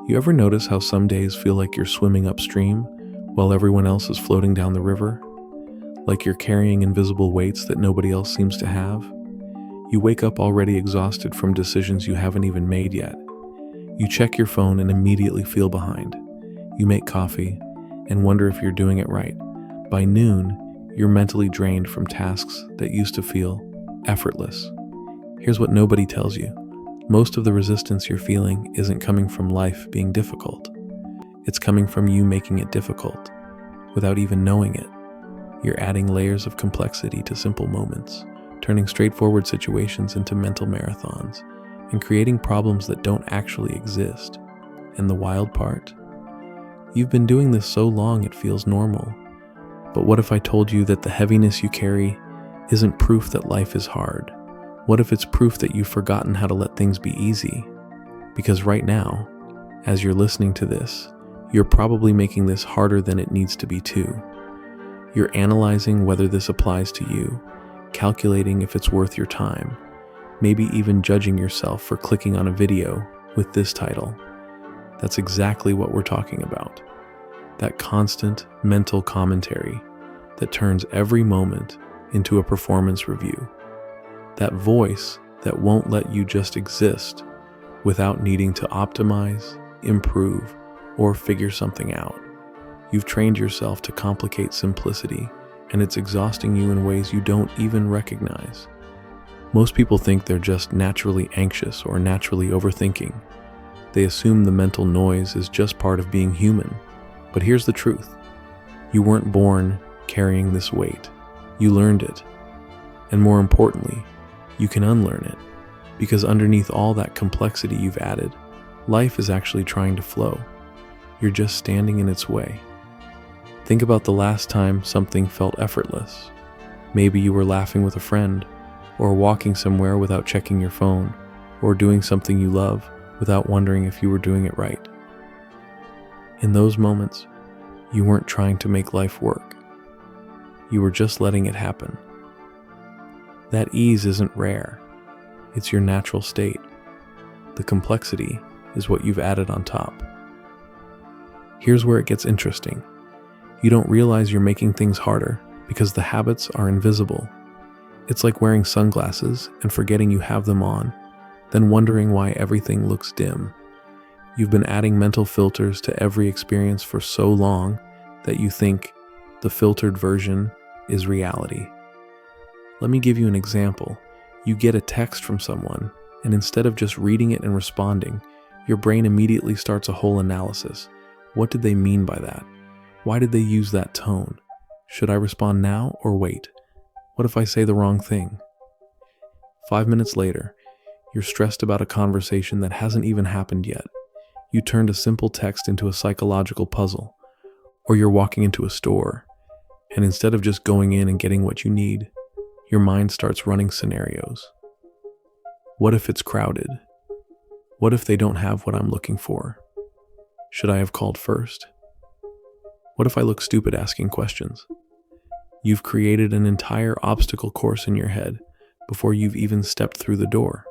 You ever notice how some days feel like you're swimming upstream while everyone else is floating down the river? Like you're carrying invisible weights that nobody else seems to have? You wake up already exhausted from decisions you haven't even made yet. You check your phone and immediately feel behind. You make coffee and wonder if you're doing it right. By noon, you're mentally drained from tasks that used to feel effortless. Here's what nobody tells you. Most of the resistance you're feeling isn't coming from life being difficult. It's coming from you making it difficult without even knowing it. You're adding layers of complexity to simple moments, turning straightforward situations into mental marathons, and creating problems that don't actually exist. And the wild part? You've been doing this so long it feels normal. But what if I told you that the heaviness you carry isn't proof that life is hard? What if it's proof that you've forgotten how to let things be easy? Because right now, as you're listening to this, you're probably making this harder than it needs to be too. You're analyzing whether this applies to you, calculating if it's worth your time, maybe even judging yourself for clicking on a video with this title. That's exactly what we're talking about. That constant mental commentary that turns every moment into a performance review. That voice that won't let you just exist without needing to optimize, improve, or figure something out. You've trained yourself to complicate simplicity, and it's exhausting you in ways you don't even recognize. Most people think they're just naturally anxious or naturally overthinking. They assume the mental noise is just part of being human. But here's the truth. You weren't born carrying this weight. You learned it. And more importantly, you can unlearn it. Because underneath all that complexity you've added, life is actually trying to flow. You're just standing in its way. Think about the last time something felt effortless. Maybe you were laughing with a friend, or walking somewhere without checking your phone, or doing something you love without wondering if you were doing it right. In those moments, you weren't trying to make life work. You were just letting it happen. That ease isn't rare. It's your natural state. The complexity is what you've added on top. Here's where it gets interesting. You don't realize you're making things harder because the habits are invisible. It's like wearing sunglasses and forgetting you have them on, then wondering why everything looks dim. You've been adding mental filters to every experience for so long that you think the filtered version is reality. Let me give you an example. You get a text from someone, and instead of just reading it and responding, your brain immediately starts a whole analysis. What did they mean by that? Why did they use that tone? Should I respond now or wait? What if I say the wrong thing? 5 minutes later, you're stressed about a conversation that hasn't even happened yet. You turned a simple text into a psychological puzzle. Or you're walking into a store, and instead of just going in and getting what you need, your mind starts running scenarios. What if it's crowded? What if they don't have what I'm looking for? Should I have called first? What if I look stupid asking questions? You've created an entire obstacle course in your head before you've even stepped through the door.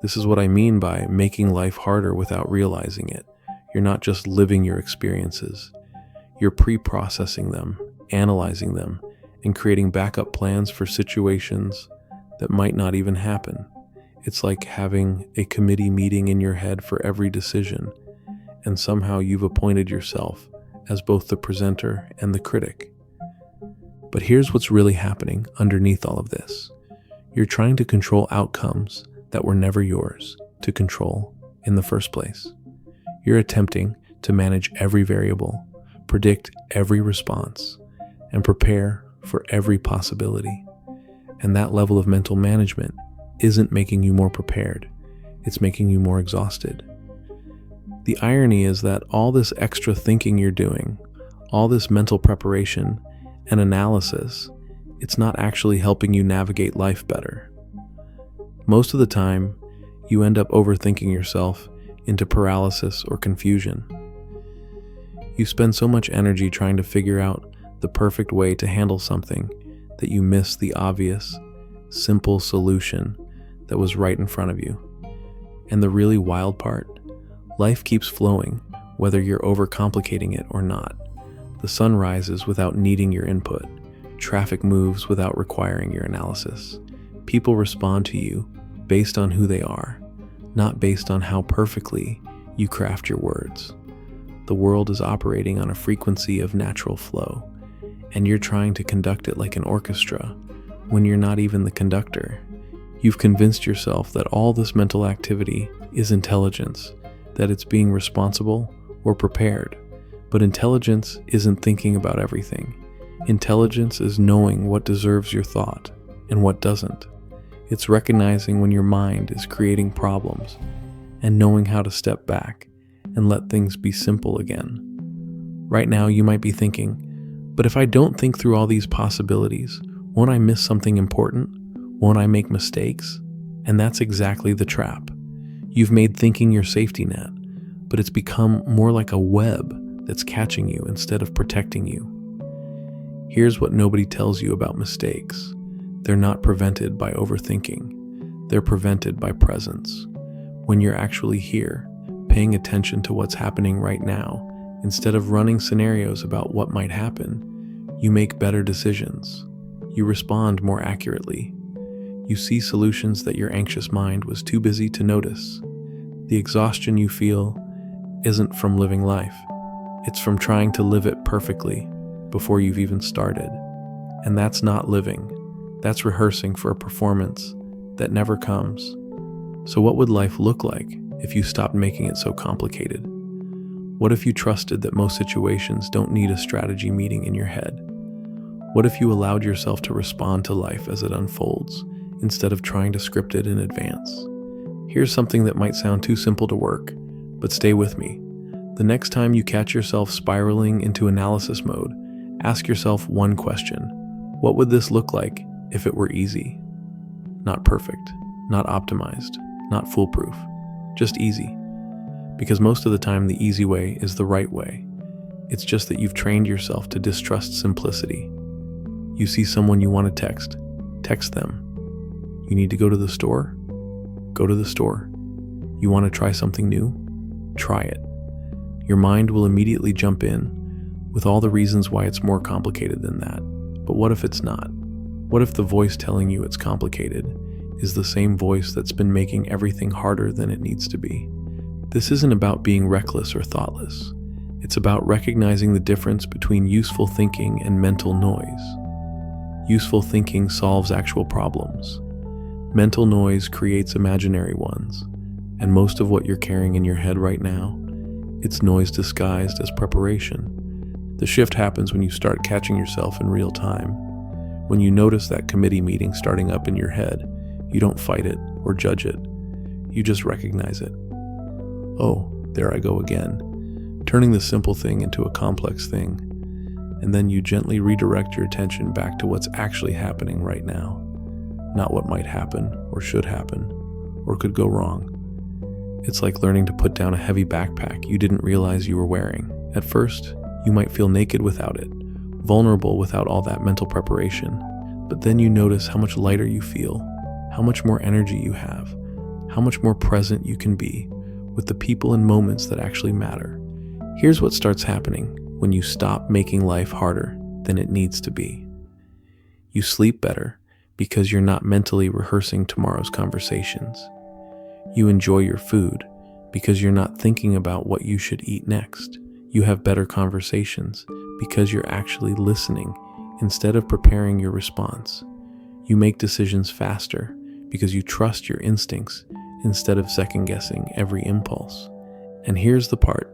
This is what I mean by making life harder without realizing it. You're not just living your experiences. You're pre-processing them, analyzing them, and creating backup plans for situations that might not even happen. It's like having a committee meeting in your head for every decision, and somehow you've appointed yourself as both the presenter and the critic. But here's what's really happening underneath all of this. You're trying to control outcomes that were never yours to control in the first place. You're attempting to manage every variable, predict every response, and prepare for every possibility. And that level of mental management isn't making you more prepared. It's making you more exhausted. The irony is that all this extra thinking you're doing, all this mental preparation and analysis, it's not actually helping you navigate life better. Most of the time, you end up overthinking yourself into paralysis or confusion. You spend so much energy trying to figure out the perfect way to handle something that you miss the obvious, simple solution that was right in front of you. And the really wild part, Life keeps flowing, whether you're overcomplicating it or not. The sun rises without needing your input. Traffic moves without requiring your analysis. People respond to you based on who they are, not based on how perfectly you craft your words. The world is operating on a frequency of natural flow, and you're trying to conduct it like an orchestra when you're not even the conductor. You've convinced yourself that all this mental activity is intelligence, that it's being responsible or prepared. But intelligence isn't thinking about everything. Intelligence is knowing what deserves your thought and what doesn't. It's recognizing when your mind is creating problems and knowing how to step back and let things be simple again. Right now you might be thinking, but if I don't think through all these possibilities, won't I miss something important? Won't I make mistakes? And that's exactly the trap. You've made thinking your safety net, but it's become more like a web that's catching you instead of protecting you. Here's what nobody tells you about mistakes. They're not prevented by overthinking. They're prevented by presence. When you're actually here, paying attention to what's happening right now, instead of running scenarios about what might happen, you make better decisions. You respond more accurately. You see solutions that your anxious mind was too busy to notice. The exhaustion you feel isn't from living life. It's from trying to live it perfectly before you've even started. And that's not living. That's rehearsing for a performance that never comes. So what would life look like if you stopped making it so complicated? What if you trusted that most situations don't need a strategy meeting in your head? What if you allowed yourself to respond to life as it unfolds, instead of trying to script it in advance? Here's something that might sound too simple to work, but stay with me. The next time you catch yourself spiraling into analysis mode, ask yourself one question. What would this look like if it were easy? Not perfect, not optimized, not foolproof, just easy. Because most of the time the easy way is the right way. It's just that you've trained yourself to distrust simplicity. You see someone you want to text them. You need to go to the store? Go to the store. You want to try something new? Try it. Your mind will immediately jump in with all the reasons why it's more complicated than that. But what if it's not? What if the voice telling you it's complicated is the same voice that's been making everything harder than it needs to be? This isn't about being reckless or thoughtless. It's about recognizing the difference between useful thinking and mental noise. Useful thinking solves actual problems. Mental noise creates imaginary ones. And most of what you're carrying in your head right now, it's noise disguised as preparation. The shift happens when you start catching yourself in real time. When you notice that committee meeting starting up in your head, you don't fight it or judge it. You just recognize it. Oh, there I go again, turning the simple thing into a complex thing. And then you gently redirect your attention back to what's actually happening right now, not what might happen or should happen or could go wrong. It's like learning to put down a heavy backpack you didn't realize you were wearing. At first, you might feel naked without it, vulnerable without all that mental preparation. But then you notice how much lighter you feel, how much more energy you have, how much more present you can be with the people and moments that actually matter. Here's what starts happening when you stop making life harder than it needs to be. You sleep better because you're not mentally rehearsing tomorrow's conversations. You enjoy your food because you're not thinking about what you should eat next. You have better conversations because you're actually listening instead of preparing your response. You make decisions faster because you trust your instincts instead of second-guessing every impulse. And here's the part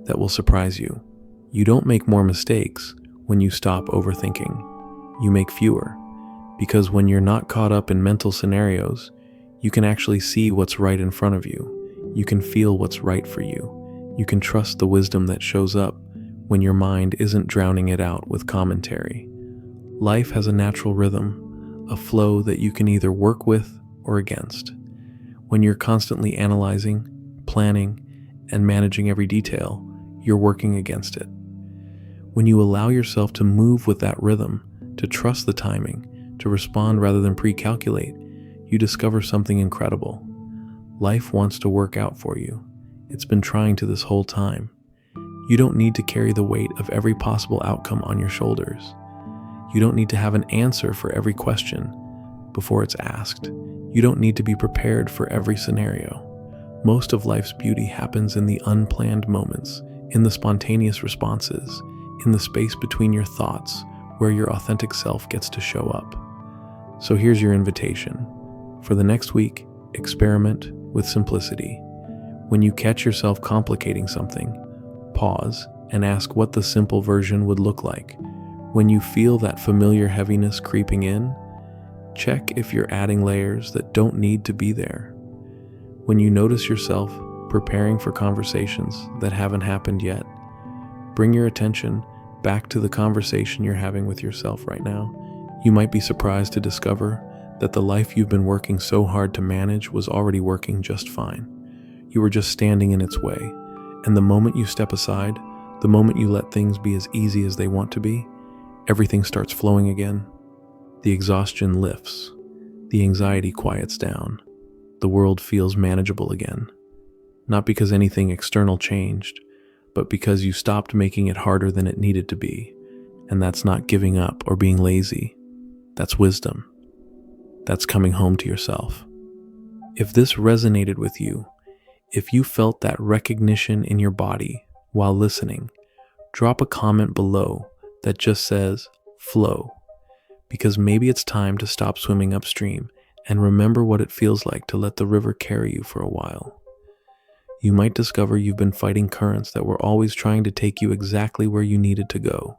that will surprise you. You don't make more mistakes when you stop overthinking. You make fewer, because when you're not caught up in mental scenarios, you can actually see what's right in front of you. You can feel what's right for you. You can trust the wisdom that shows up when your mind isn't drowning it out with commentary. Life has a natural rhythm, a flow that you can either work with or against. When you're constantly analyzing, planning, and managing every detail, you're working against it. When you allow yourself to move with that rhythm, to trust the timing, to respond rather than pre-calculate, you discover something incredible. Life wants to work out for you. It's been trying to this whole time. You don't need to carry the weight of every possible outcome on your shoulders. You don't need to have an answer for every question before it's asked. You don't need to be prepared for every scenario. Most of life's beauty happens in the unplanned moments, in the spontaneous responses, in the space between your thoughts, where your authentic self gets to show up. So here's your invitation. For the next week, experiment with simplicity. When you catch yourself complicating something, pause and ask what the simple version would look like. When you feel that familiar heaviness creeping in, check if you're adding layers that don't need to be there. When you notice yourself preparing for conversations that haven't happened yet, bring your attention back to the conversation you're having with yourself right now. You might be surprised to discover that the life you've been working so hard to manage was already working just fine. You were just standing in its way, and the moment you step aside, the moment you let things be as easy as they want to be, everything starts flowing again. The exhaustion lifts, the anxiety quiets down, the world feels manageable again. Not because anything external changed, but because you stopped making it harder than it needed to be. And that's not giving up or being lazy. That's wisdom. That's coming home to yourself. If this resonated with you, if you felt that recognition in your body while listening, drop a comment below that just says, flow. Because maybe it's time to stop swimming upstream and remember what it feels like to let the river carry you for a while. You might discover you've been fighting currents that were always trying to take you exactly where you needed to go.